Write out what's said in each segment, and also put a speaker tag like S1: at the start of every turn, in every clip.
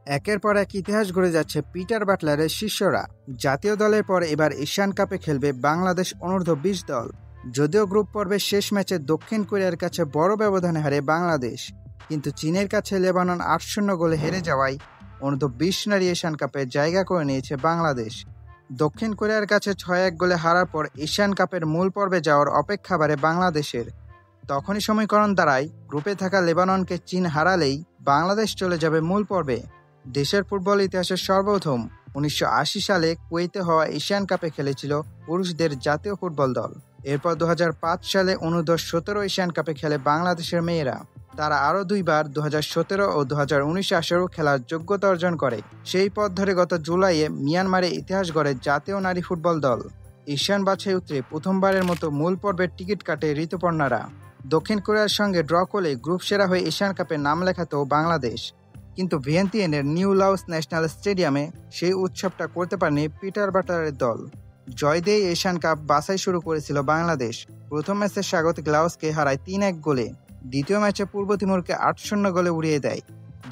S1: একের পর এক ইতিহাস গড়ে যাচ্ছে পিটার বাটলারের শিষ্যরা। জাতীয় দলের পর এবার এশিয়ান কাপে খেলবে বাংলাদেশ অনূর্ধ্ব-20 দল। যদিও গ্রুপ পর্বের শেষ ম্যাচে দক্ষিণ কোরিয়ার কাছে বড় ব্যবধানে হারে বাংলাদেশ, কিন্তু চীনের কাছে লেবানন 8-0 গোলে হেরে যাওয়ায় অনূর্ধ্ব-20 নারী এশিয়ান কাপে জায়গা করে নিয়েছে বাংলাদেশ। দক্ষিণ কোরিয়ার কাছে 6-1 গোলে হারার পর এশিয়ান কাপের মূল পর্বে যাওয়ার অপেক্ষা বাড়ে বাংলাদেশের। তখনই সমীকরণ দাঁড়ায়, গ্রুপে থাকা লেবাননকে চীন হারালেই বাংলাদেশ চলে যাবে মূল পর্বে। দেশের ফুটবল ইতিহাসের সর্বপ্রথম 1980 সালে কুয়েতে হওয়া এশিয়ান কাপে খেলেছিল পুরুষদের জাতীয় ফুটবল দল। এরপর 2005 সালে অনূর্ধ্ব-17 এশিয়ান কাপে খেলে বাংলাদেশের মেয়েরা। তারা আরও দুইবার 2017 ও 2019 আসরেও খেলার যোগ্যতা অর্জন করে। সেই পথ ধরে গত জুলাইয়ে মিয়ানমারে ইতিহাস গড়ে জাতীয় নারী ফুটবল দল। এশিয়ান বাছাই উতরে প্রথমবারের মতো মূল পর্বের টিকিট কাটে ঋতুপর্ণারা। দক্ষিণ কোরিয়ার সঙ্গে ড্র করলে গ্রুপ সেরা হয়ে এশিয়ান কাপে নাম লেখাতেও বাংলাদেশ। কিন্তু ভিয়েন্তিয়ানের নিউ লাওস ন্যাশনাল স্টেডিয়ামে সেই উৎসবটা করতে পারেনি পিটার বাটলারের দল। জয় দিয়ে এশিয়ান কাপ বাছাই শুরু করেছিল বাংলাদেশ। প্রথম ম্যাচে স্বাগতিক লাওসকে হারায় 3-1 গোলে। দ্বিতীয় ম্যাচে পূর্ব তিমুরকে 8-0 গোলে উড়িয়ে দেয়।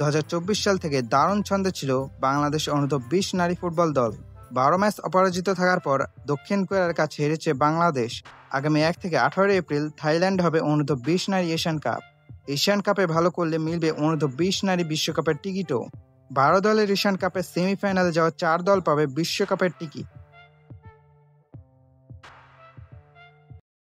S1: 2024 সাল থেকে দারুণ ছন্দে ছিল বাংলাদেশ অনূর্ধ্ব-20 নারী ফুটবল দল। 12 ম্যাচ অপরাজিত থাকার পর দক্ষিণ কোরিয়ার কাছে হেরেছে বাংলাদেশ। আগামী 1 থেকে 18 এপ্রিল থাইল্যান্ড হবে অনূর্ধ্ব-20 নারী এশিয়ান কাপ। এশিয়ান কাপে ভালো করলে মিলবে অনূর্ধ্ব-20 নারী বিশ্বকাপের টিকিটও। 12 দলের এশিয়ান কাপের সেমিফাইনালে যাওয়া 4 দল পাবে বিশ্বকাপের টিকিট।